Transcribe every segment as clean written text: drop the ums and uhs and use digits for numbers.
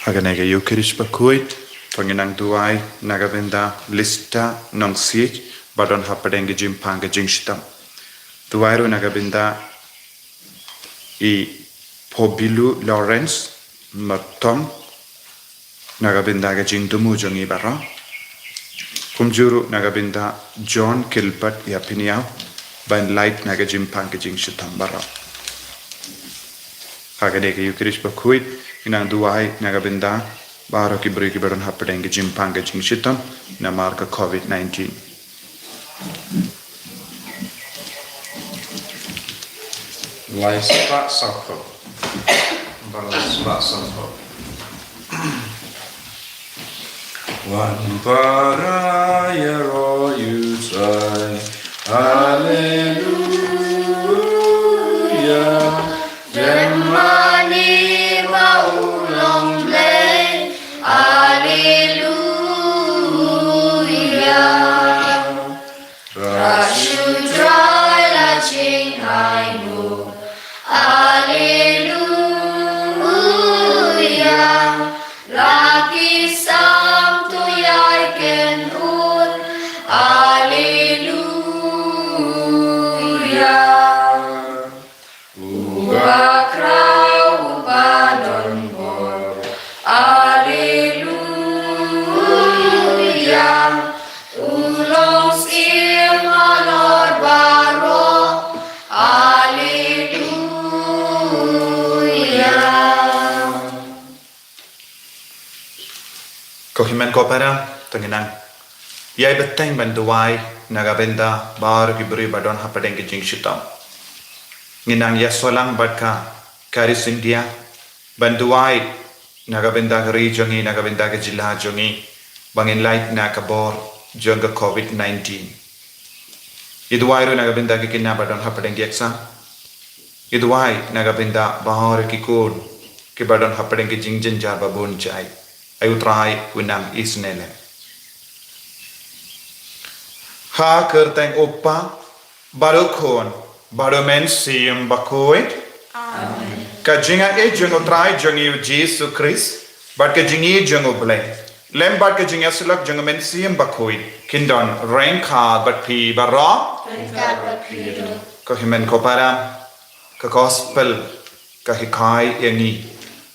Haganega Eucharis Bakuit, Panginang Duai, Nagavenda, Lista, Nong Siege, Badon Hapadenga Jimpanga Jingshitam. Duairu Nagavenda I Pobilu Lawrence, Matom, Nagavendaga Jingdumu Jongi Barra, Kumjuru Nagavenda, John Kilpat Yapiniao, Ban Light Nagajimpanga Jingshitam Barra. Haganega Eucharis Bakuit, Inang duai nagabenda baro ki beri ki baron hapadeng jimpanga jingshitam na marka COVID-19. Laispa safo. Berlaispa safo. Wan paraya ro yusai. Hallelujah. Demani maulong le. Hallelujah. Rashu dry la ching I know. Hallelujah. Laki sam tu yai ken un. Hallelujah. Uba krau uba don bor. Hallelujah. Ulong sim alor baro. Hallelujah. Kohimen kopera tenginang. Yai beteng banduai nagabenda bar ki beri badon hapadeng jingshitam. Nginang yasolang badka karis India banduai nagabenda gari jongi nagabenda ke jilha jongi bangin light na kabor jonga COVID-19. Iduai ro nagabenda ke kinna badon hapadeng yaksa. Iduai nagabenda bahar ki kun ke badon hapadeng ke jingjin jar babun chai. Ayutrai unang isnele. Ha kerteng opa barukon baromen siyem bakoit. Amen. Kajinga e jungo trai jungi Jesus Christ, but kajingi jungo blay. Lem but kajinga sulak jungo men siyem bakoit. Kindon rain ka but pi barra. Kahimen kopara ka gospel ka hikai yangi.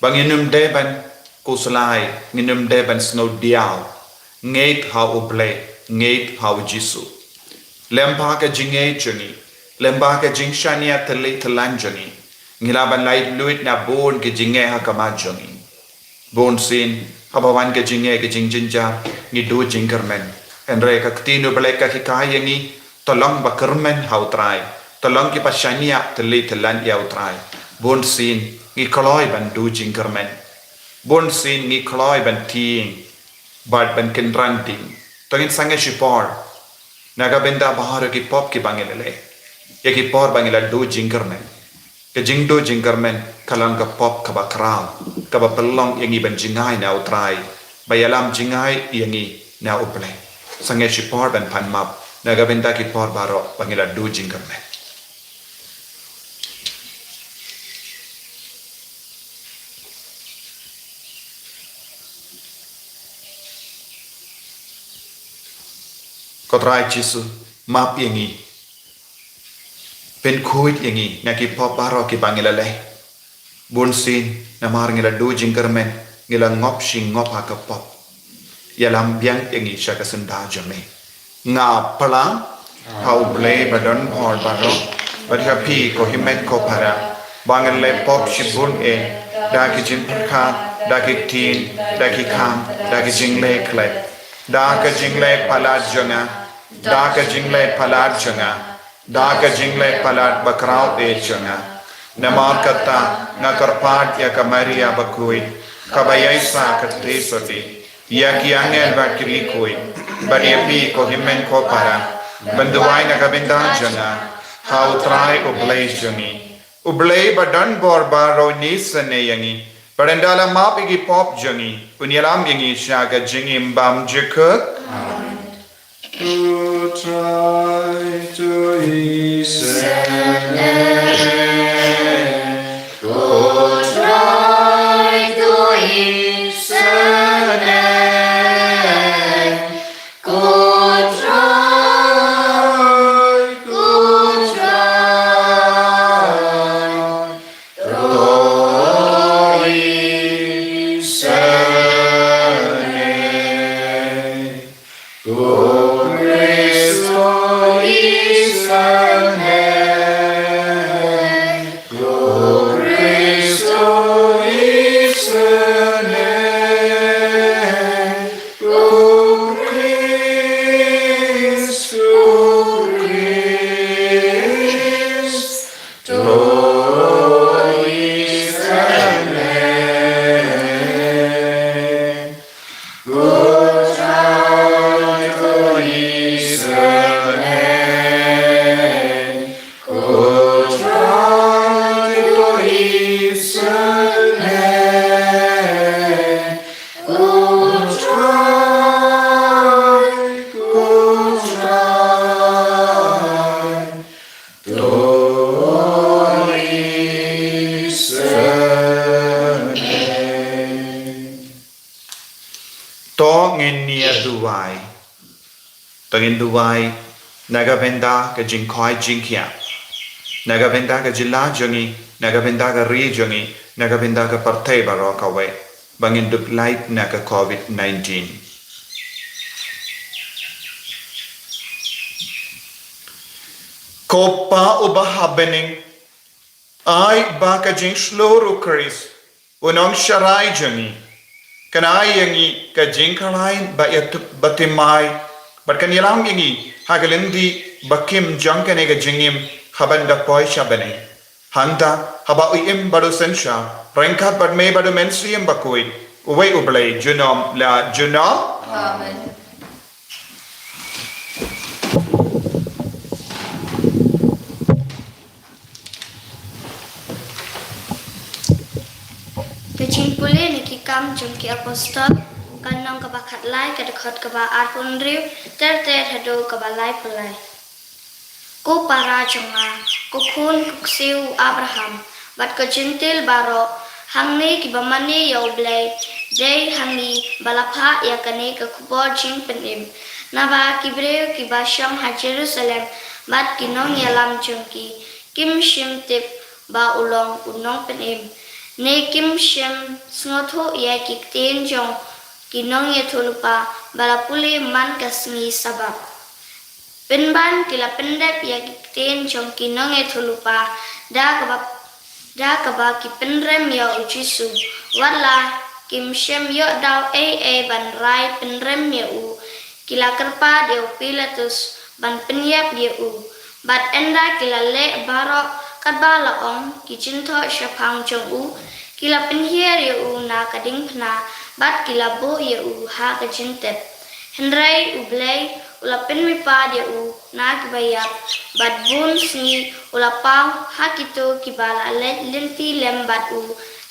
Banginum deban kuslai nginum deban snow diao. Ngate ha oblay, ngate ha jisu. Lempa ka jinge jungi. Lemba ke jing shania tele telanjangi ngilaban light luit na bon ke jinge ha kamajangi bon sin habawan ke jinge ke jing jinja ni do jingermen enre ka ktino bleka hikayangi tolong bakermen hautrai tolong ki pasania tele telan yautrai bon sin ngi kloi ban do jingermen bon sin ngi kloi ban ting bad ban kendranting tongin sange shipor naga benda bahar ki pop ki bangelele Yaki por bangila do jingermen. Ke jingdo jingermen kalang ka pop kaba kraw. Kaba pelong yangi ban jingai na utrai. Bayalam jingai yangi na uple. Sange si por ban pan map. Nagabenda ki por baro bangila do jingermen. Kotrai jisu map yangi. Pen kuit yangi naki pop baro ki bangilale bunsin namar ngila do jingermen ngila ngop shing ngop ha ka pop yalam biang yangi shaka senda jame ngà pala hau ble badon hor baro badha pi ko himet ko para bangal le pop shibun e da ki jin prakha da ki tin da ki kham da ki jingle kle da ka jingle pala janga da ka jingle pala janga da ka jingle pala bakrao e janga namar kata ngakarpat ya kamaria bakui kabayai sa katresoti ya ki angel bakri koi bari pi ko himen ko para banduai na kabinda janga how try oblay jangi oblay badan borba ro ni sane yangi barandala map igi pop jangi unyalam yangi shaga jingi mbam jekuk to try to listen Tangin duwai nagabenda ka jingkoi jingkia nagabenda ka jila jongi nagabenda ka ri jongi nagabenda ka partai baro kawe bangin dup light na ka COVID-19 kopa uba happening ay baka jing sloro kris unong sharai jongi kanai yangi ka jingkalai ba yatup batimai but kan yalam yangi hagalindi bakim jankane ga jingim habanda poi shabane hanta haba uim badu sensha rengkat bad me badu mensium bakui uwe ublay junom la junom Amen. Kecing pulih ni kikam jengki apostol kanong kabakat lai kadekot kaba arpun riu ter hado kaba lai pulai. Ku para jonga ku kun kuksiu Abraham bat ke jentil baro hangni kibamani ya oblay day hangni balapha ya kane ke kubor jing penim naba kibreu kibasyong ha Jerusalem bat kinong yalam jengki kim shim tip ba ulong unong penim ne kim shem snotho ya kikten jong kinong ye thulupa balapuli man kasmi sabab penban kila pendep ya kikten jong kinong ye thulupa da kaba ki penrem ya ujisu wala kim shem yo daw ban rai penrem ya u kila kerpa de Pilatus ban penyap ye u bat enda kila le barok kadbala ong kijinto syapang jong u kila penhier ye u na kading pna bat kila bo ye u ha kajintep henrai u blay ula penmipa ye u na kibayap bat bun sni ula pang ha kito kibala lenti lembat u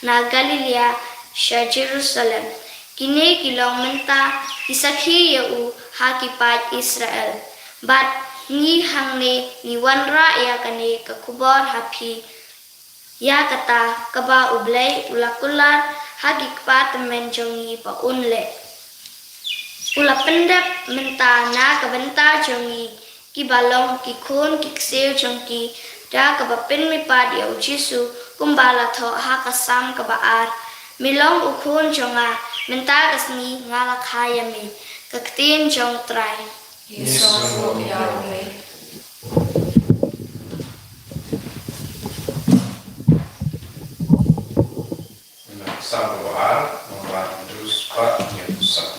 na Galilea sya Jerusalem kini kilong menta kisakhi ye u ha kipat Israel bat ni hangne ni wanra ya kane ke kubor hapi ya kata kaba ublay ulakular hagi kpat menjongi pa unle ula pendep menta na kabenta jongi ki balong ki khon ki kseu jongki da kaba penmi pad ya ujisu kumbala tho ha kasam kaba ar milong ukhon jonga menta kasni ngala khaya me kaktin jong trai Yisro Yahweh. Sabar, membantu sepatnya pusat.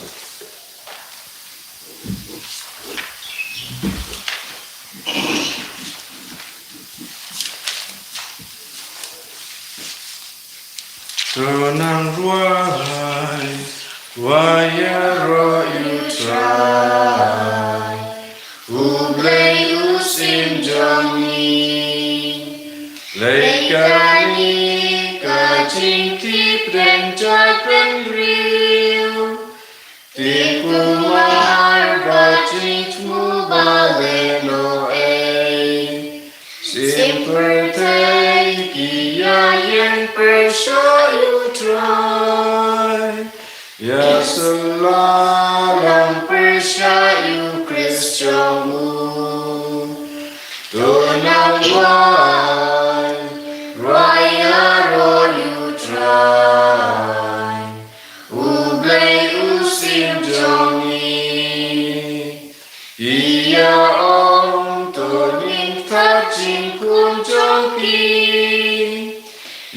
Tunang ruai, waya ro utrai, ublei usim jongi, leikani kajingki prenjat penriu, tipu mahar bajingmu baleno Simpertai kia yang persyayutrai, ya selalam persyayu Kristiamu. Tunang wai, raya royutrai, ublei usim jongi, ia om toning tajing kun jongki,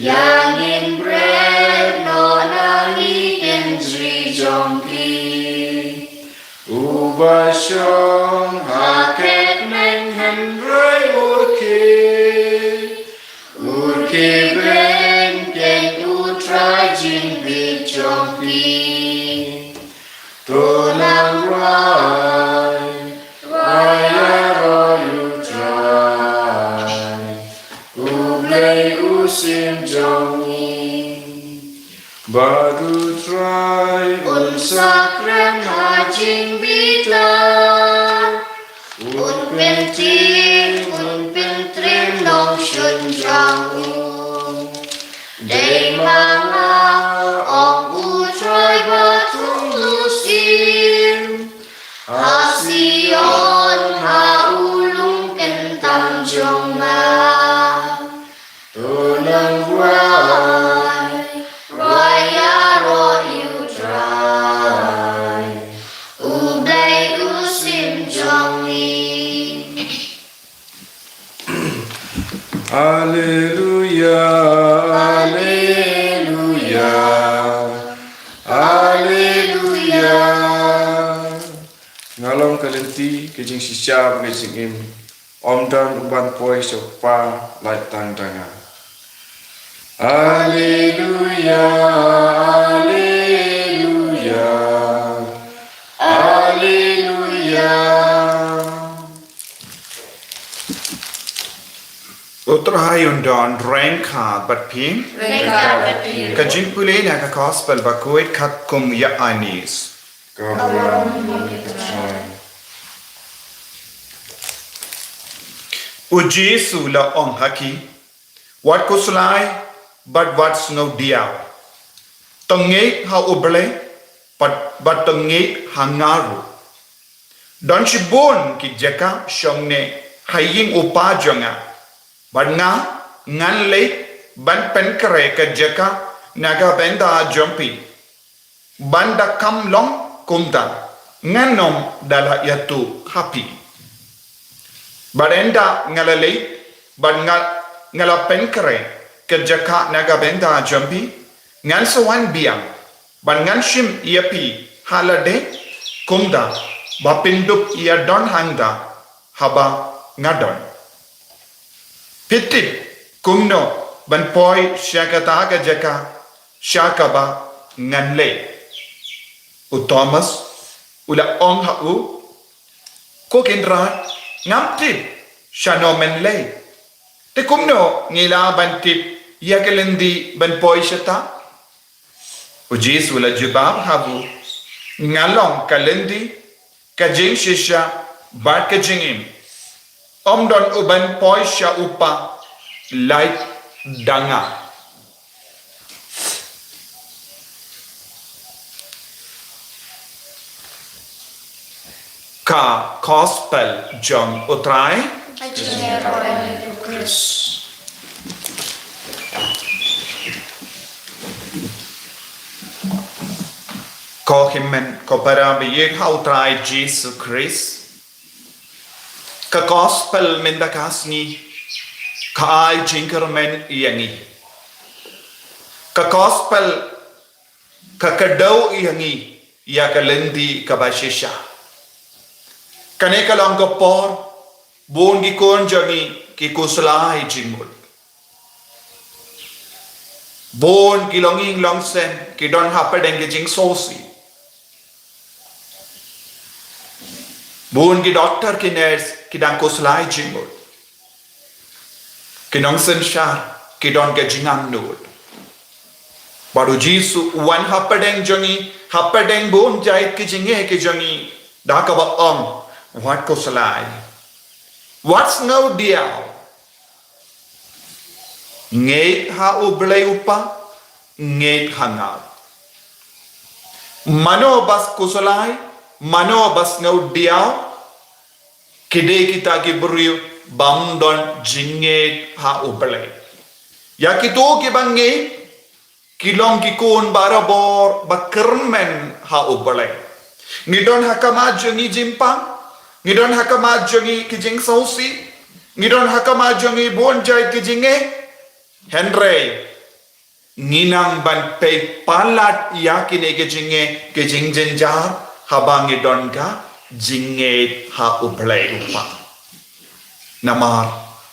yang in bread nonali kendri jongki, ubasyong haket neng hendrai urki ben ken utrai jing bit jongki, tunang rai, raya royutrai, ublei usim jongi, baru trai unsakren hajing bitar, penting pentrim long shun jangu, day manga ong utrai batung lusim, Hasion haulung kentang joma, tunang wai, raya royutrai, ublei usim jongi. Alleluia, alleluia, alleluia. Ngalong kalenti kejing sisya kejing im, om dan uban poi sopa lai tang tanga. Alleluia, alleluia, alleluia. Utrai undon rengka bat ping, Rengka Bapir. kajing pulih nak gospel bakuit kat kum ya anis. Uji sula ong haki, wat kuslai, but what's no dia. Tengik ha uble, but tengik hangaru. Don shibun ki jeka shongne haying upa jonga, but ngan late ban penkare ka jeka naga benda jumpi. Banda kam long kumda nganom dala yatu happy. Barenda ngalale ban ngala penkare kerjaka naga benda jambi ngan sawan biang ban ngan shim iapi halade kumda bapindup ia don hangda haba ngadon pitit kumno ban poi syakata ga jaka syakaba nganle u Thomas ula ong hau ko kendra ngamtip shanomen lay te kumno ngila bantip yakelendi ban poi shata ujis ula jibab habu ngalong kalendi kajing shisha bat kajingim omdon uban poi sha upa light danga ka gospel John utrai ko himmen ko para bi yek ha utrai Jesus Christ ka gospel mendakasni ka ai jingkermen yangi ka gospel ka kadau yangi ya ka lendi ka bashisha kane ka long ka por bon gi kon jangi ki kuslai jingmul bon ki longing long sen ki don happen ki jing sosi bon ki doctor ki nurse ki dan kuslai jingmul ki nong sen shar ki don ke jingang nul baru jisu wan happen jangi bon jait ki jinge ki jangi da ka ba what kuslai what's no deal ngeit ha ublay upa ngeit hangap mano bas kusalay mano bas ngau diaw kide kita ki buriu bamdon jinget ha ublay ya kito ki bangi kilong ki kun barabor bakermen ha ublay ngidon hakama jangi jimpang ngidon hakama jangi ki jing sausi ngidon hakama jangi bonjai ki jinge Henry nginang ban pe palat yakine ke jing jenjar habangi don ka jinge ha ublay upa namar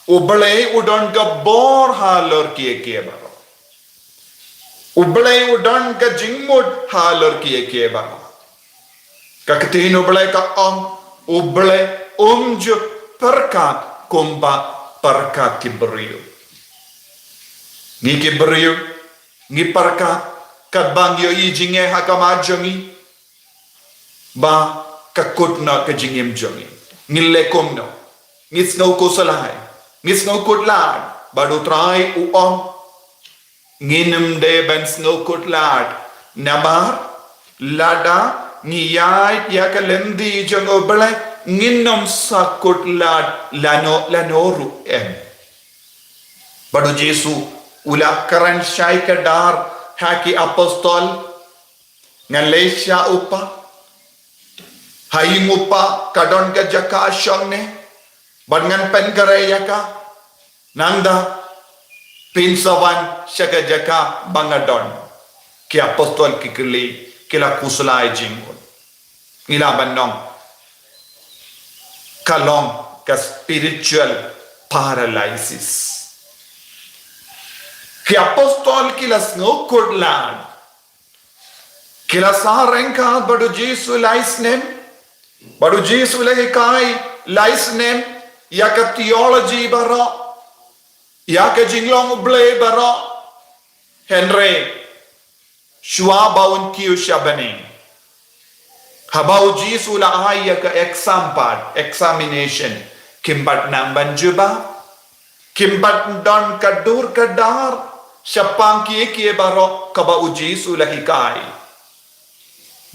ublay udon ka bor ha lor kie baro ublay udon ka jingmud ha lor kie baro kaktin ublay ka ublay umju perkat kumba perkat kiberiu ni kiberiu ni perkat kabang yo i jinge hakama jangi ba kakutna ka jingem jangi ni lekomno ni snow ko salai ni snow kutlat badu try nginum de ben snow kutlat namar lada ni yai ya kalendi jango bele nginum sa kutlat lanoru badu Jesu ula karan syai kadar haki apostol ngalesya upa haying upa kadon ka jaka asyong ne bangan pen karaya ka nangda pinsawan syaka jaka bangadon ki apostol kikili kila kusulai jingon ila banong kalong ka spiritual paralysis ki apostol kilas no kodlan kilas arengka badu Jesu laisnem badu Jesu lagi kai laisnem ya ka theology bara ya ka jinglong ble bara Henry shwa baun kiu shabane habau Jesu la ya ka examination kimbat namban juba kimbat don kadur kadar syapang kie baro kaba Jesu lagi kai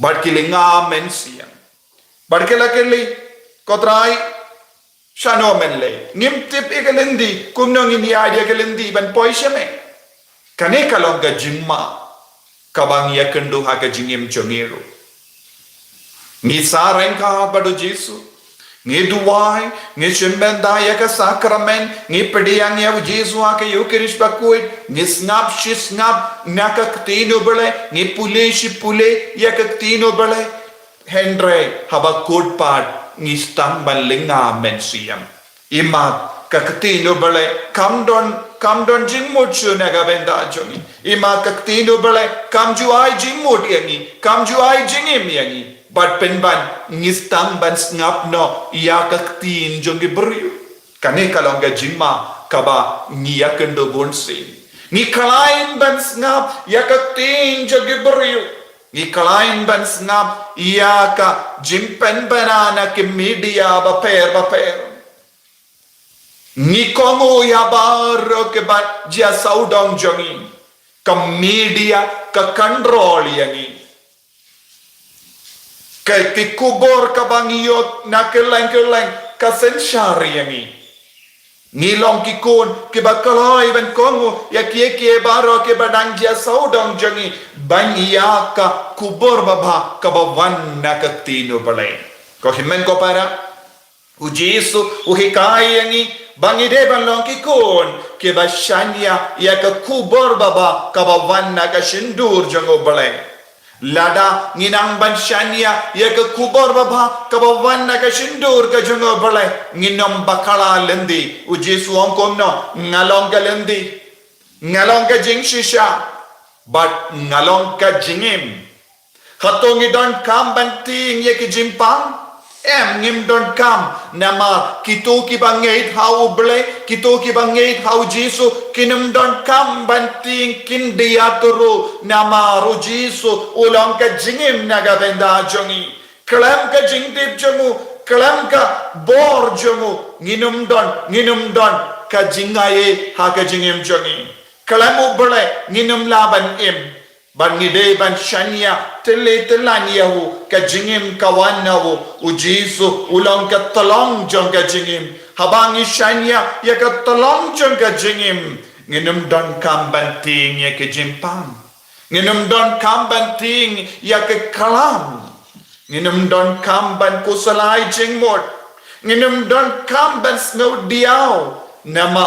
barkilinga mensiang barkelakeli kotrai shano menle ngimtip igalendi kumnong ini dia galendi ban poishame kane kalonga jimma kabang yakendu haka jingim chongero ni sarengka badu Jesu ni duwai ni chimbenda ya ka sakramen ni pediang ya Jesu aka Eucharist bakuit ni snap naka ktino bele ni pule ya ka ktino bele Henry haba code part ni stam balinga mensiam imat ka ktino bele come don jingmod chuna ga benda jongi imat ka ktino bele come ju ai jingmod yangi come ju ai jingim yangi but penban ngistang ban snap no ya kaktin jongi beriu kane kalonga jimma kaba ngia kendo bonse ni kalain ban snap ya kaktin jongi beriu ni kalain ban snap ya ka jimpen banana ke media ba per ni kongo ya baro ke ba jia saudong jongi ka media ka control yangi ke kubur ka bangiyot na keleng ka sensyari yangi nilong kikun ke bakalai ben kongo ya kie baro ke badang jia saudong jangi bangiya ka kubur baba ka bawan na ka tino balay ko himen ko para U Jesu u hikai yangi bangi de ban long ki kon ke ba shania ya ka kubor baba ka ba wanna ka shindur jango balai lada nginang ban shania ya ka kubor baba ka ba wanna ka shindur ka jango balai nginom bakala lendi u Jesu ong kom no ngalong ka lendi ngalong ka jing shisha but ngalong ka jingim khatong idon kam ban ting ye ki jimpang em ngim don kam nama kito ki bangait hau ble kito ki bangait hau Jesu kinum don kam banting kin dia turu nama ru Jesu ulang ka jingim naga benda jongi kelam ka jingdip jongu kelam ka bor jongu nginum don ka jingaye ha ka jingim jongi kelam ble nginum laban em ban ngide ban shania tele telaniahu ka jingim kawanahu u Jesu ulang ka talong jong ka jingim habangi shania ya ka talong jong ka jingim nginum don kam banting ya ka jimpang nginum don kam banting ya ka kalam nginum don kam ban kusalai jingmot nginum don kam ban snow diao nama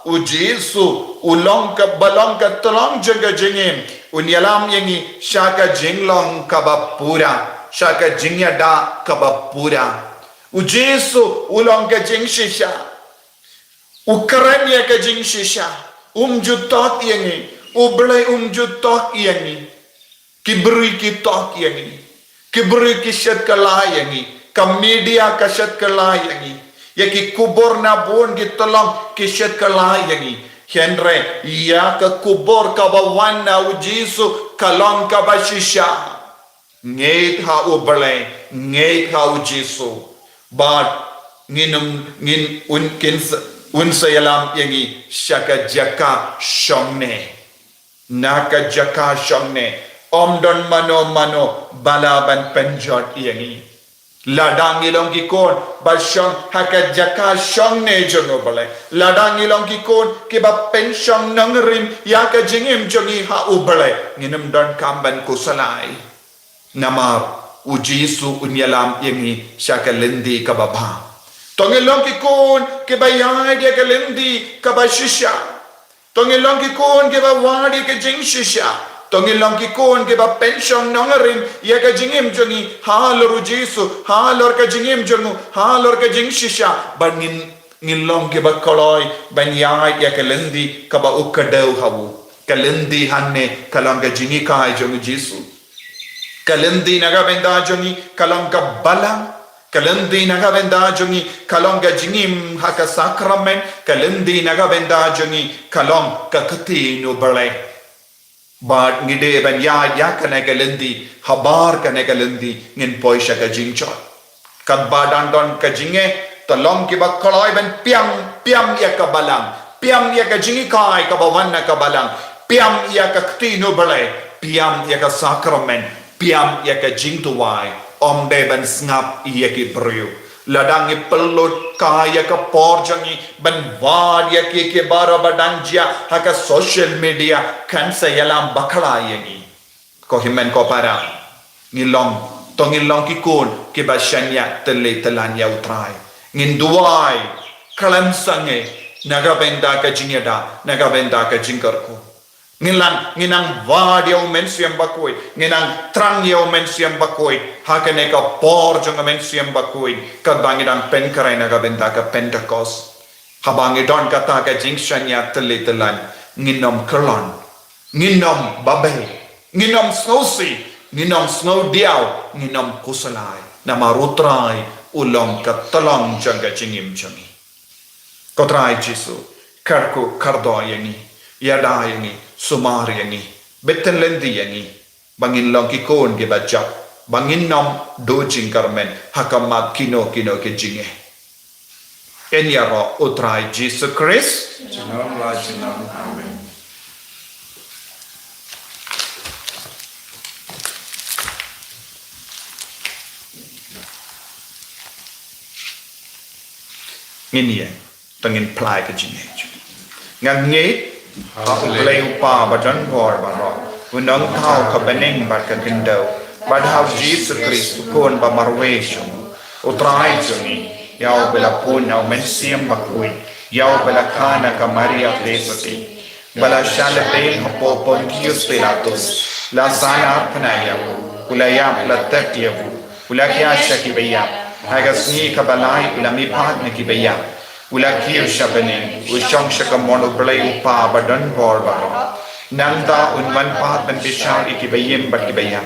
u Jesu ulong ka balong ka talong jong ka jingim unyalam yangi shaka jinglong kabapura shaka jingyada kabapura u Jesu ulong ka jingshisha ukaranya ka jingshisha jutot yangi ublay jutot yangi kibri ki tok yangi kibri ki shat kala yangi ka media ka shat kala yangi yaki kubor na bon ki tolong ki shat kala yangi Henry ya ka kubor ka bawan na u Jesu kalong ka bashisha ngeit ha ublay ngeit ha u Jesu but ngin un sayalam yangi shaka jaka shongne naka jaka shongne omdon mano balaban penjot yangi ladang ilong ki kon bashong haka jaka shong ne jono bale ladang ilong ki kon ke ba penshong nangrim ya ka jingim jongi ha ubale nginam don kamban kusalai namar u Jesu unyalam yangi shaka lendi ka baba tongilong ki kon ke ba ya dia ka lendi ka ba shisha tongilong ki kon ke ba wadi ka jing shisha tongilong ki kon ke ba pension nongarin ya ka jingim jongi halor Jesu halor ka jingim jongu halor ka jing shisha bangin ngilong ke ba koloi ban ya ka lendi ka ba ukadau hawu kalendi hanne kalong ka jingi kai jongu Jesu kalendi naga benda jongi kalong ka balang kalendi naga benda jongi kalong ka jingim haka sakramen kalendi naga benda jongi kalong ka katino balai but ngide ban ya kana kalendi habar kana kalendi ngin poisha ka jingchot kad badan don ka jinge talong ki bakoloi ban piam ya ka balang piam ya ka jingi kai ka bawanna ka balang piam ya ka ktino balai piam ya ka sakramen piam ya ka jingtuwai omde ban snap ya ki brio ladang i pelut kaya ka porjangi ban vad ya ke bara badanja haka social media kan sayalam bakala yangi ko himen ko para ngilong tongilong ki kun ke bashanya tele telanya utrai ngin duai kalam sange naga benda ka jinyada naga benda ka jingkarko nginang vad ya men siam bakoi nginang trang ya men siam bakoi hakane ka por jong men siam bakoi ka bangidang pen karai naga benda ka Pentecost habangi don kata ka jingshanya tele telan nginom kelon nginom babe nginom snowsi nginom snow diao nginom kusalai nama rutrai ulong ka talong janga jingim jangi kotrai Jesu karku kardo yangi yada yangi sumar yangi betten lendi yangi bangin long ki kon ge bajak bangin nom do jingkarmen hakamat kino ke jinge enyaro utrai Jesus Christ Janam la janam amen nginie tangin plai ke jinge ngang ngeit aku play upa badan gor baro unang thau ka beneng bat ka dindo bad how Jesus Christ kon ba marwesho utrai joni Yau bela pun au mensiam bakui. Yau bela kana ka Maria Plesoti. Bala shala bel hapo Pontius Pilatus. La sana panayabu. Ulayam la tetiabu. Ulakia shakibaya. Hagas ni kabalai ulami pat nakibaya. Ulakir shabanin. Ushong shakamono blay upa badan borbaro. Nanda unman pat ben bishar ikibayim bakibaya.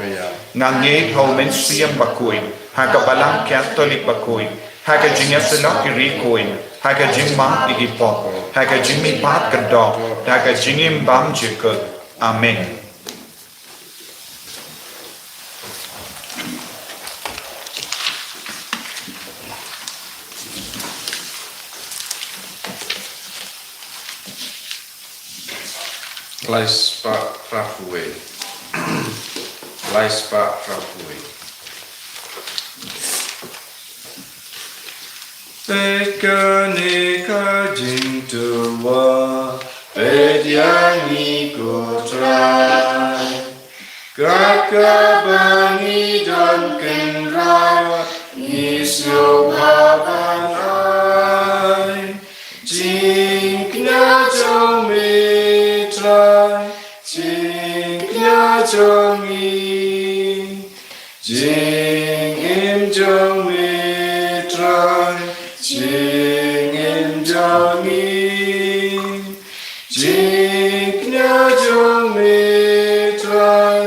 Nange ho mensiam bakui. Haga balang Catholic bakui. Haga jingasulak irikoin. Haga jingma igipo. Haga jingmi pat gado. Haga jingim bam jikut. Amen. Laispa Rapue. Laispa Rapue. Pekanika jintua, pediani kotrai. Kakabani don kenra, nisyo babanai. Jinkna jomitrai, jinkna jomi. Jingim jomitrai. Jingim jongi, jingnya jomitrai,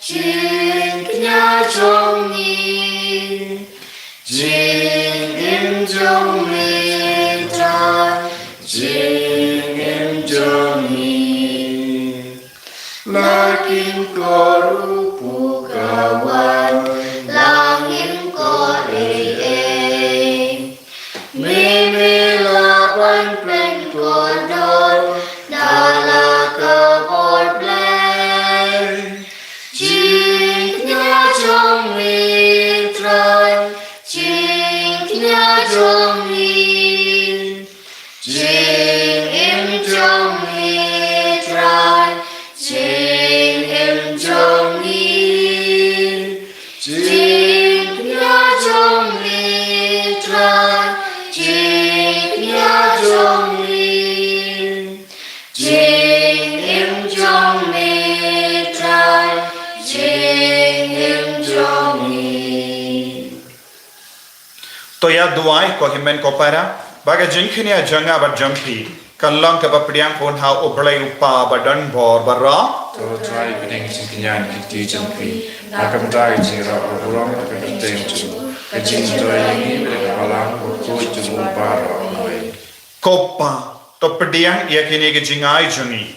jingnya jongi, jingim jomitrai, jingim jongi. Lakin korupu kawan, langim korei. Mimilapan plan kodol dala kabor play. Jingnya jomitrai, jingnya jomi. Jingim jomitrai, jingim jomi. Jingnya jomitrai. Jingnya jongi, jingim jomitrai, jingim jongi. Toya duai ko himen ko para baga jinkhinia janga ba jampi kallang ka bapriang pon ha oblai upa badan bor barra To try bidding Jinkinyan Kiti Jampi, Nakamdai Jira or Rom Kapitang to a Jinjoy with a Palang or Koi to Mubara away. koppa to pediang yakine ke jingai jungi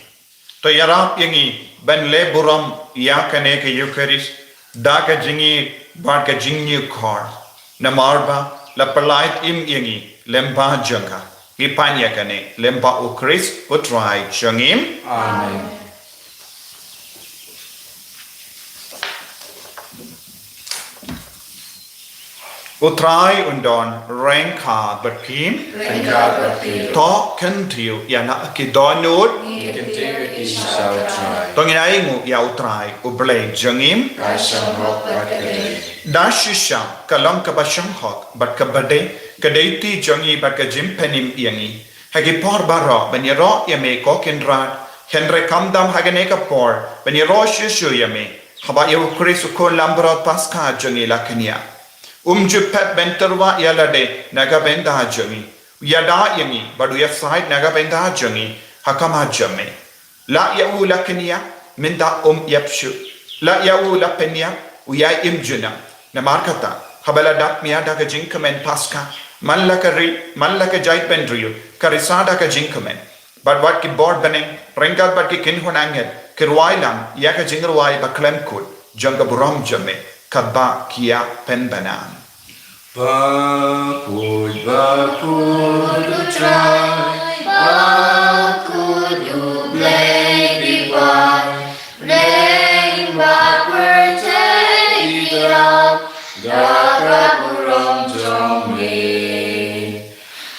to yara yangi ben le buram yakane ke eucharis da ka jingi ba ka jingni khor na marba la palait im yangi lemba janga ni panya kane lemba ukris utrai jangim Amen. utrai undon rengka berpim to kentiu yana ki donut Continue shall try. tonginai ngu ya utrai ublei jangim I shall not back again. dashisha kalam ka basham hok bat ka bade kadaiti jangi bat ka jimpenim yangi hagi por bara ben yaro yame ko kendrat henre kamdam hagane ka por ben yaro shishu yame haba yu krisu ko lambra paska jangi lakania Jupet benterwa yalade naga benda jangi yada yangi badu ya side naga benda jangi hakama jame la yau lakania minda yapshu la yau lapenia uya imjuna na markata habala dak mia daga jinkamen paska man laka jait bendriu karisada ka jinkamen but what ki board bening rengal but ki kinhonanget kirwailam yaka jingrwai baklem kut janga buram jame kadba kia penbanan Bakud try, Bakud ublay diwai, Rain backward take it up, Dagaburam Jomri.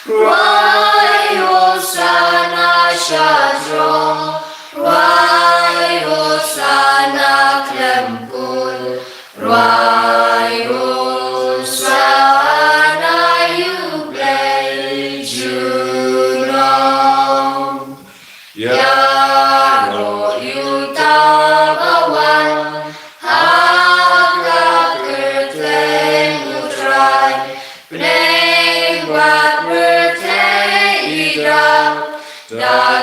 Rai Osana Shadro, Rai Osana Klempul, Rai Osana Yuble.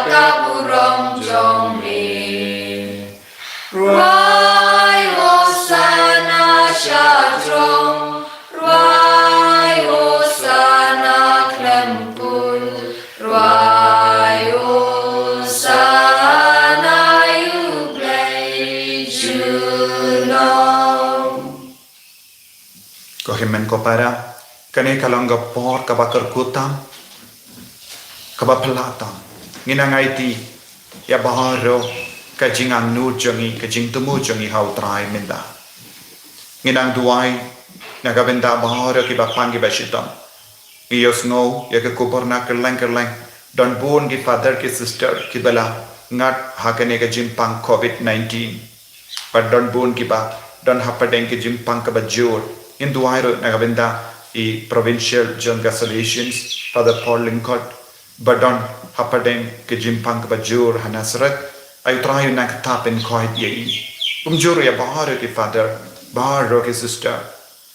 kaburong jong mi. Rai Hosana Shadrong, Rai Hosana Klempul, Rai Hosana Yublei Junong. Kohimen ko para kani kalong gapor kabakar kutam kabapalatam nginangai ti ya baharo kajing ang nu jangi kajing tumu jangi hau trai minda nginang duai nagabenda baharo ki bapangi bashitam iyos no ya ke kuborna kerlang don bun ki father ki sister ki bala ngat hakane ka jimpang covid-19 but don bun ki ba don hapadeng ki jimpang ka bajur in duai nagabenda i provincial John Gasolations Father Paul Linkot badon hapadeng ke jimpang ke bajur hanasrat ay trayo nak tapin koit yei juru ya bahar ke father bahar ke sister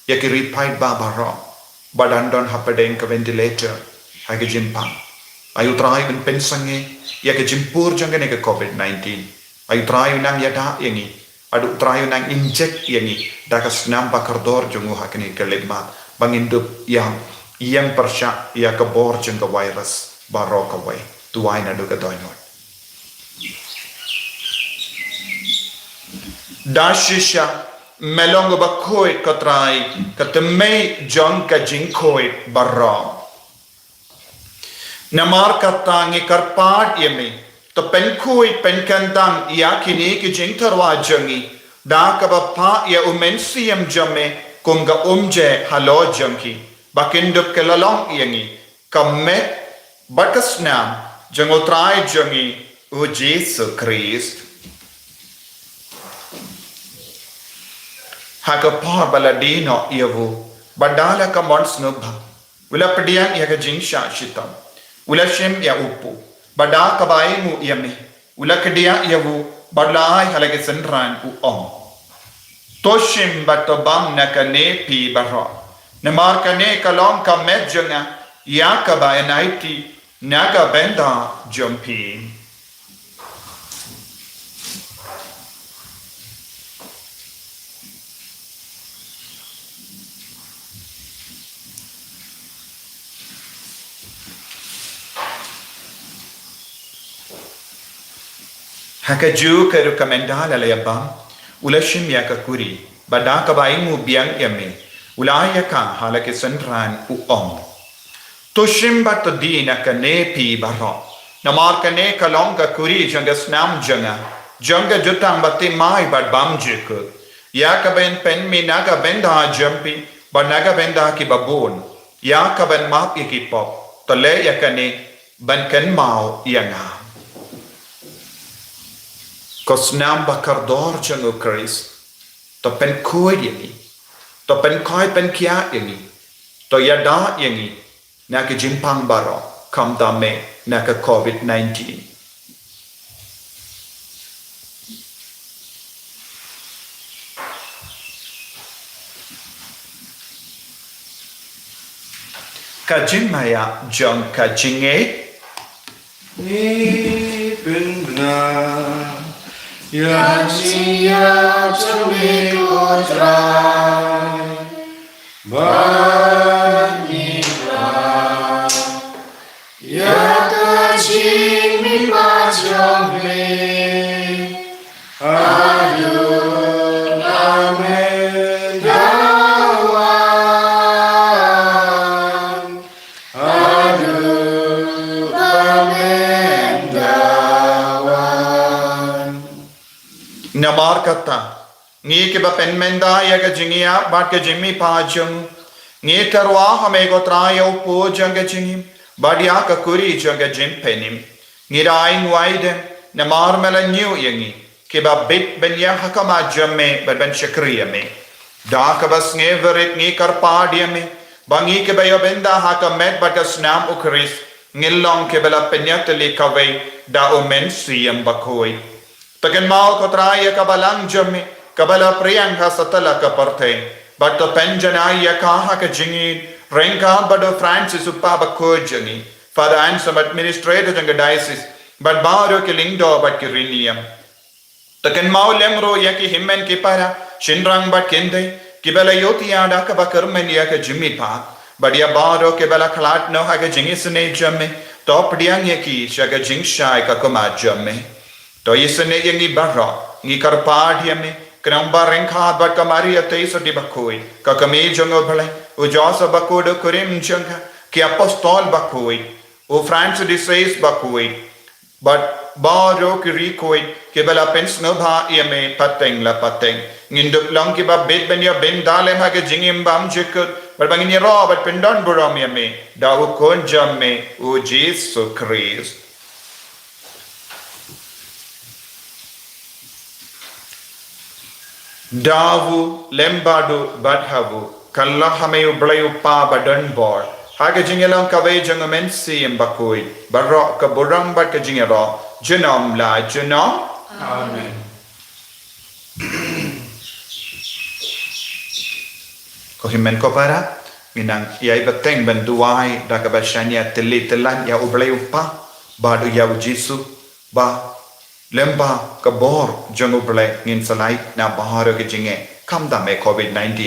ya ke repied babaro badan don hapadeng ke ventilator ay ke jimpang ay trayo in pensange ya ke jimpur jangan ke covid-19 ay trayo nang yada yengi adu trayo nang inject yengi dakas nam bakardor jungu hakini ke lemat bangindup yang persyak ia kebor jeng ke virus baro ke wai tuai na do ke doinot dashisha melong ba koit katrai katmei jong ka jing koit baro namar katangi karpat yemi to pen koit pen kandang ia kini ke jing tarwa jangi da ka ba pa ya umensiam jame kunga umje halo jangki bakindup ke lalong yangi kamme bakasnam jangotrai jangi u Jesu Christ haka par baladino yavu badala ka monsnubha ula pedian ya ka jingsha shitam ula shem ya upu bada ka baimu yame ula kedia yavu badlai halage senran u om Toshim batobam nakane pi baro. Namar kane kalom ka medjanga yakaba enaiti naga benda jumpi. Hakaju ke rekomendal alayabam ulashim ya ka kuri bada ka baimu biang yame ulaya ka halake senran u om toshim bat dina ka ne pi baro namar ka ne kalong ka kuri janga snam janga jutang batte mai bad bam jek ya ka ben pen mi naga benda jampi banaga benda ki babon ya ka ben map ki pop to le ya ka ne ban kan mau yanga Kosnam bakardor jango Chris to pen koi yangi to pen koi pen kia yangi to yada yangi naka jimpang baro kam dame naka COVID-19 kajimaya jong kajinge ni benar Yang siap cumi kudrai Baniblah Ya kajing mi majong me Aduh amen dawan Aduh amen dawan Namar kata ngi ke ba pen menda ya ka jingia bat ke jimmi pajung ngi tarwa hame ko trayo po jang ke jingi badia ka kuri jang ke jim penim ngi rain waide namar mela new yangi ke ba bit ben ya hakama jamme ben shakriya me da ka bas nge verit ngi karpadia me bangi ke ba yo benda haka met batas nam ukris ngilong ke bela penyatli kawai da omen siyam bakoi Taken mau ko traya kabalang jamme kabala priyang ha satala ka parthe but to penjana ya ka ha ka jingi renka bado Francis uppa ba ko jani father and some administrator jang diocese but baro ke lingdo but ke riniam takan mau lemro ya ki himmen ki para shinrang but kende ki bela yoti ada ka bakarmen ya ka jimmi pa but ya baro ke bela khalat no ha ka jingisne jamme top diang ya ki shaga jingshai ka koma jamme to isne yangi barra ngi karpa diame Kenamba rengkhat bat kamari atei so dibakoi ka kami jongo bhle o josa bakodo kurim janga ki apostol bakoi o France de says bakoi but baro ki rikoi ke bela pens no bha yeme pateng la pateng ngindup long ki ba bet ben ya ben dalem ha ke jingim bam jekut but bangini ro but pendon burom yeme da o kon jamme o Jesus Christ Davu lembadu badhavu kalla hame ublayu pa badan bor haga jingelang kave jangamen si embakoi barro ka burang bat ka jingero janam la janam Amen. ko himen ko para minang yai bateng banduai da ka bashania teli telan ya ublayu pa badu ya jisu ba lemba kabor jangu ble ngin salai na baharo ke jinge kam da me covid-19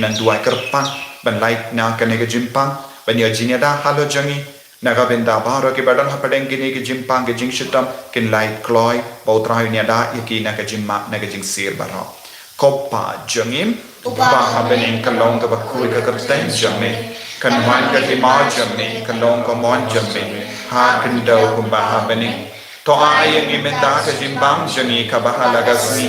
inan duai kerpan ban lai na kane ke jimpang ban ya jinya da halo jangi na ga benda baharo ke badan ha padeng gini ke jimpang ke jing shitam kin lai kloi bautra nya da yaki na ke jimma na ke jing sir baro koppa jangim upa ha benin kalong ka bakui ka kerten jamme kan wan ka hima jamme kalong ka mon jamme ha kindau kumba ha benin to ayang imenda ka jimbang jangi ka bahala gasni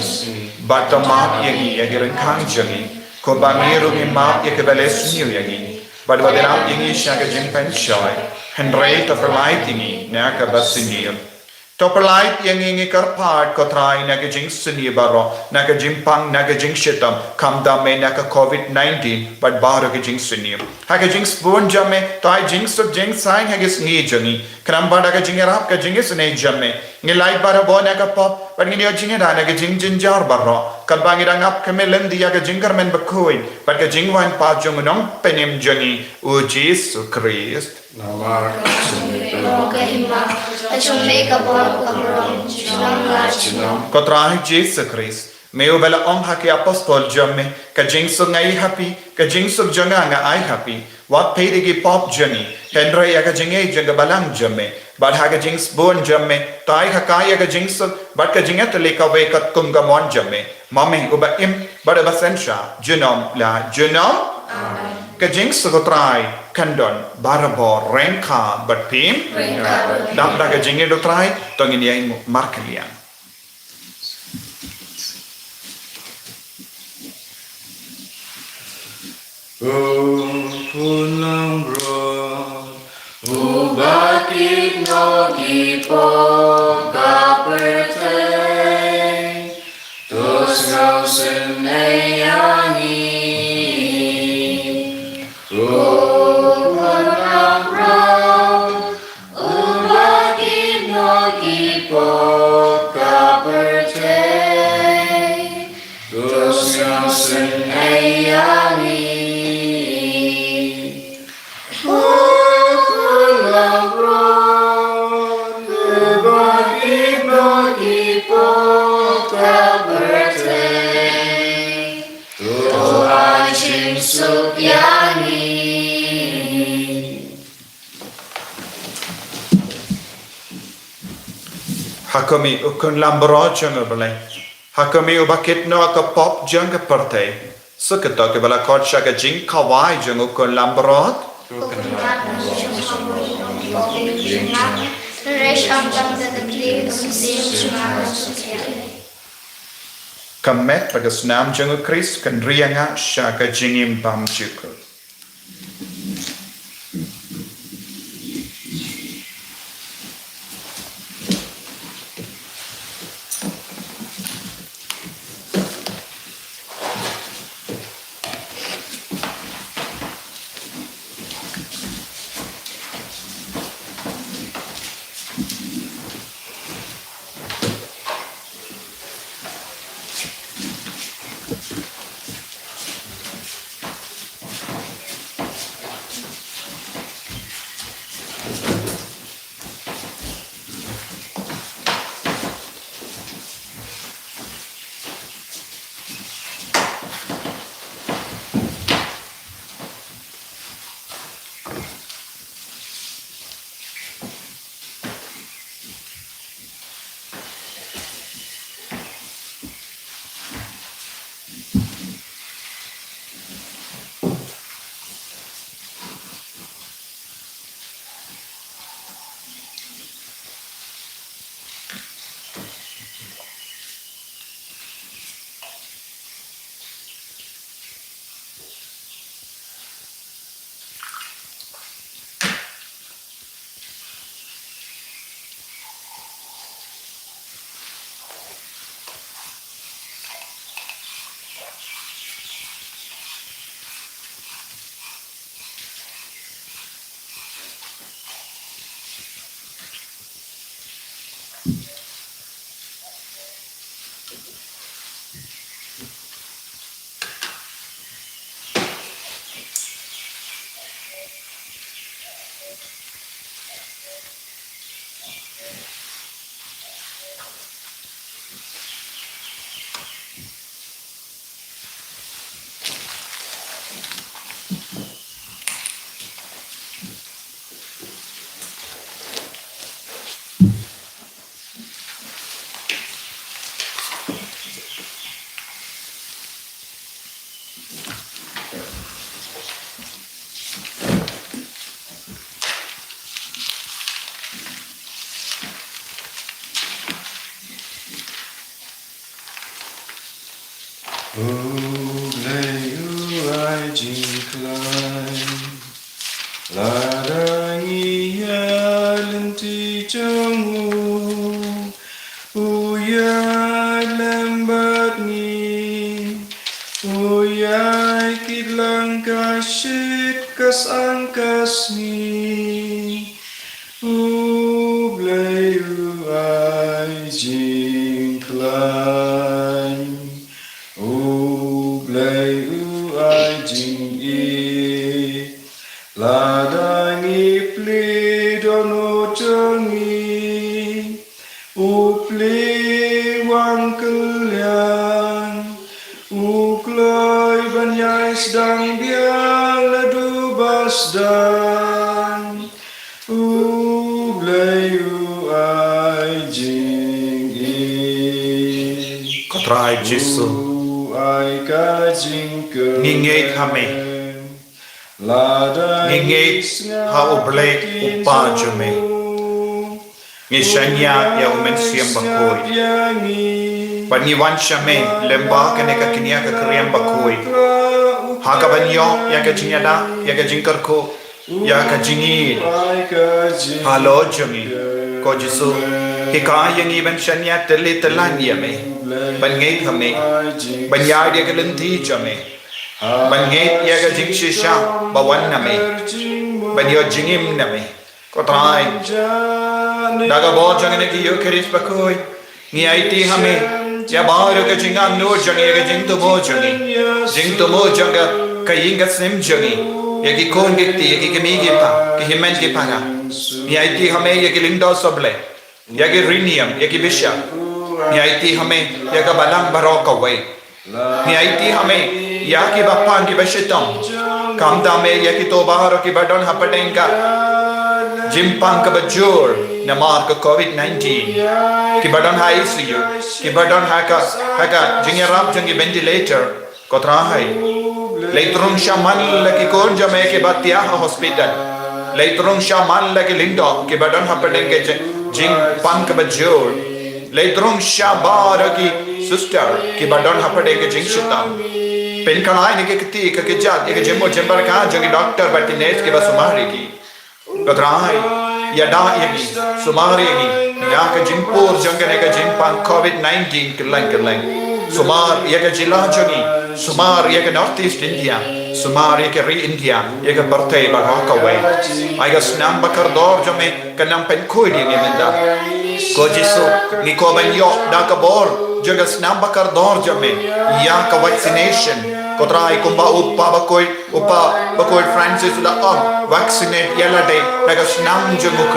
batama yangi yagiran kang jangi ko bamiru ni map yakabales niu yangi badwadam yangi shaga jimpan shoy henry to perlight yangi na ka basinil to perlight yangi ngi karpat ko try na ka jing sini baro na ka jimpang na ka jing shitam kam da me na ka covid-19 bad baro ka jing sini ha ka jing spoon jamme to ai jing sub jing sign ha gis ngi jangi Kenam bada ka jingerap ka jingis ne jamme ngilai bara bona ka pop but ngi jingera na ka jing jinjar barro ka bangi rangap ka melen dia ka jingar men bakoi but ka jingwan pa jungnong penim jangi o Jesus Christ Nawar ko trahi Jesus Christ meu bela ong haki apostol jamme ka jing su ngai happy ka jing su janga nga ai happy wat pede gi pop jangi henry ya ka jinge janga balang jamme bad ha ka jing spoon jamme tai ha kaya ka jing su bad ka jingat le ka we kat kum ga mon jamme mame uba im bad ba sensha genom la genom ka jing su ko try kandon barabo renka bad pim dam da ka jinge do try tongin yai marklian Pulang bro Ubakit no kipo kaperte Tos gausen neyangi Pulang bro Ubakit no kipo kaperte Tos gausen neyangi Hakami ukun lambro janga bale Hakami ubakit no ka pop janga parte Sukata ke bala kot shaka jing kawai janga ukun lambro Kamet pada senam janga Chris kan rianga shaka jingim bam jukul Ai jing klein Ladangi lenti jemu Uyai lembat ni Uyai kilang kasyit kas angkas ni Ublay ai jing klein Ublay ai jing i Ladangi pli dono cengi Upli wang kelian Ukloi banyai sedang biang ladu basdan Ublay ai jing i Kotrai Jesu ai ka jing ke Ningay kami Ladangi Ningay ha ublay upa jume Ngishanya ya umen siyam bakoy Banyiwan syame lemba kaneka kinia ka kriam bakoy Haka banyo ya ka jinyada ya ka jingkarko ya ka jingid Halo jungi ko Jesu Hika yang iban syanya teli telan ya me Banyay kami Banyay dia ka lenti jame Banyay ya ka jing shisha bawan na me Banyo jingim na me Kotrai Daga bo jangan ki yo keris bakoy Ni aiti hame Ya baru ka jingan no jangi ya ka jing to mo jangi Jing to mo janga ka yinga sim jangi Ya ki kon giti ya ki kemi gipa Ki himen gipa na Ni aiti hame ya ki lindo soble Ya ki rinium ya ki bisha Ni aiti hame ya ka balang baroka way Ni aiti hame ya ki bapan ki bashitam Kam dame ya ki to baharo ki badon hapadenga Jimpang ka bajur namar ka COVID-19 ki badon ha ICU ki badon haka jingerap jangi ventilator kotrahai leitrung shaman la ki kon jame ki batia hospital leitrung shaman la ki lindo ki badon hapadenge jimpang ka bajur leitrung shabar ki sister ki badon hapadenge jingshita pen kanai ne ke kiti ka ke jat ek jemmo jembar ka jangi doctor batines ki basumari ki Kotrai ya da yagi sumari yagi ya ka jimpur jangane ka jimpang COVID-19 kelang sumar ya ka jila jangi sumar ya ka North East India sumar ya ka re India ya ka partai baraka way ay ka snam bakar dor jame kanam pen koi ni menda ko Jesu ni ko banyo da ka bor jaga snam bakar dor jame ya ka vaccination Kotrai kumba upa bakoy Francis la vaccinate yala day daga snam jangu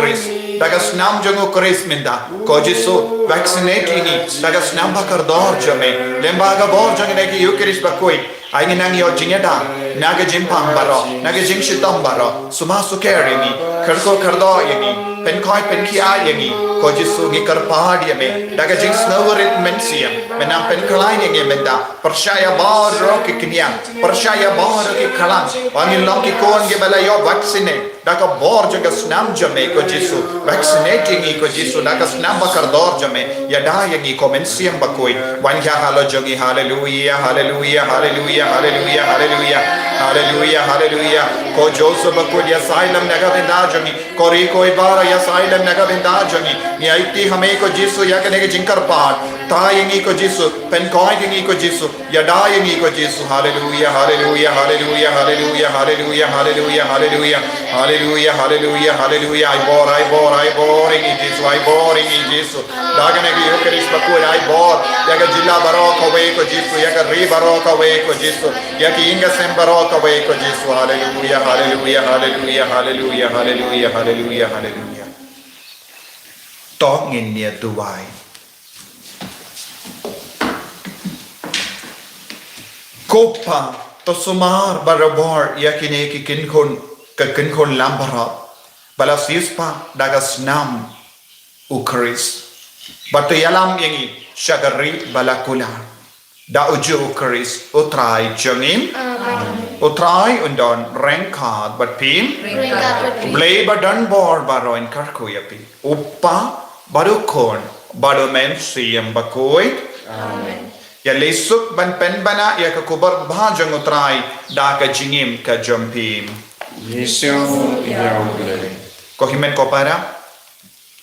Chris minda ko Jesu vaccinate ini daga snam bakar dor jame lembaga bor jangne ki Eucharist bakoy ay nang yo jingeda naga jimpang baro naga jingshitam baro suma sukeri ni karko kardo yani penkoi penkia yani ko Jesu ni karpad yame daga jing snowrit mensiam menam penklain yang menda percaya baro ki kiniang percaya baro ki kalang wangin long ki kon ge bala yo vaccine daga bor jaga snam jame ko Jesu vaccinating ni ko Jesu daga snam bakar dor jame yada yani ko mensiam bakoi wanja halo jogi hallelujah hallelujah hallelujah hallelujah hallelujah hallelujah hallelujah ko Joseph bakoi ya asylum naga benda jogi kori koi bara ya asylum naga benda jogi ni aiti hame ko Jesu ya kane ke jinkar paat ta yengi ko Jesu pen koi yengi ko Jesu ya da yengi ko Jesu hallelujah hallelujah hallelujah hallelujah hallelujah hallelujah hallelujah hallelujah hallelujah hallelujah I bor yengi Jesu daga ne ke Eucharist bakoi I bor ya ka jilla barok howe ko Jesu ya ka re barok howe ko Jesu ya ki inga sem barok ka we ko Jesu hallelujah hallelujah hallelujah hallelujah hallelujah hallelujah hallelujah to ngin nia duwai kopa to sumar barabor yakine ki kin kon lambara balasis pa dagas nam ukris batu yalam yangi shagari balakula da uju ukris utrai jangim utrai undon rengkad bat pim blay badan bor baroin karkuyapi uppa barukon badomen siyam bakoy amen ya lesuk ban pen bana ya ka kubar bhajang utrai da ka jingim ka jampim Mission Yaule. ko himen ko para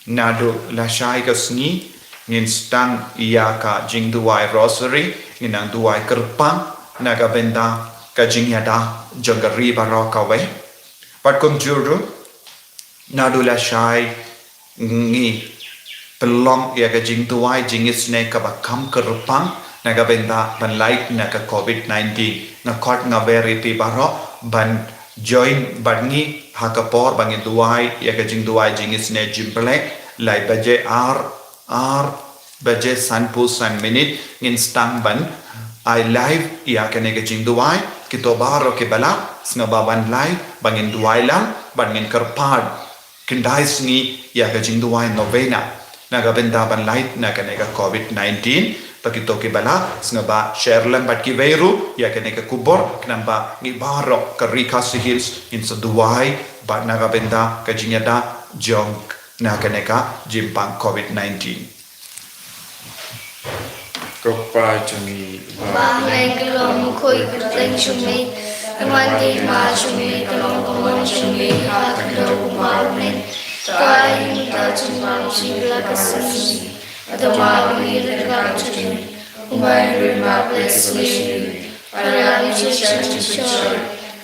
nado la shai ka sngi ngin stang iya ka jingduai rosary nginang duai kerpang naga benda ka jingyada jangari baraka we pat kum juru nado la shai ngi pelong ya ka jingduai jingis ne ka bakam kerpang naga benda ban light naga covid-19 na kot nga verity baro ban join bangi hakapor bangi duai ya ka jingduai jingis ne jimple lai baje ar baje sanpu san minute ngin stang ban I live ya ka ne ka jingduai kito baro ke bala snaba ban live bangin duai lang bangin karpad kindai sngi ya ka jingduai novena naga benda ban light na ka ne ka covid-19 pakito ke bala snaba share lam bat ki veru ya ka ne ka kubor knamba ngi baro ka rika hills in sa duai ba naga benda ka jinyada jong na ka ne ka jimpang covid-19 Kopa Chumi. Bangay kalong ko'y kateng sumi, amandi ma sumi, kalong kumang sumi, hakadaw kumarunin, kain ka sumang sila kasasumi, at umawang ilang sumi, umayroon ma-bless me, parang siya,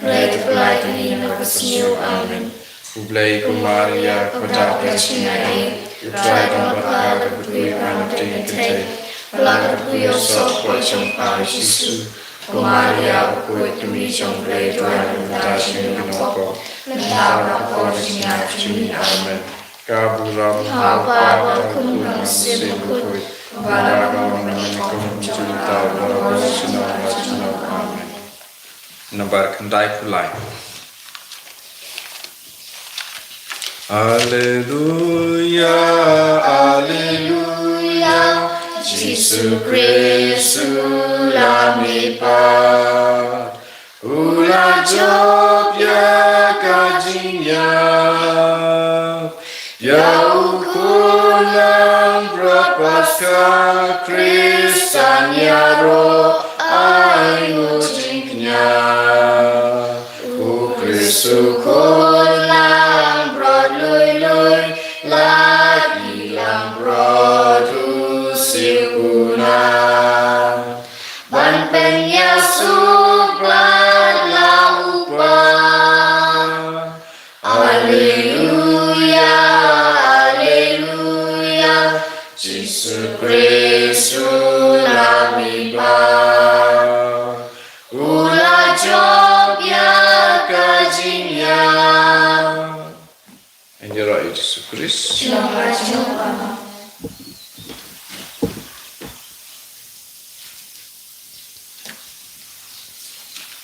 right flight ni nakasniw amin. Ublay Kumaria, Kodaka Chinay, Utray Kumakala, Kutuy Panating Kitay, Palagad ko yung sopo siyang parisisu, Kumaria ko itumi siyang blay tuwan ng tasyo ng ako, nagtawag ko siya Chumi Amen. Kaburam Hapa kumang sibukoy, Barang Namakam Chulita, Barang Sinang Amen. Nabar Kandai Kulai. Alleluia, Alleluia, Jesu Christu lamipat, ula jobya kajinya, ya ukulang berpasca Kristan yaro ainu jingnya, Kristu kulang berlui-lui lagi yang produksi guna ban penyasuk laupa. Alleluia, Alleluia, Jesu Kristu lamipat, ula jobya kajinya. Yang Yesus Kristus. Selamat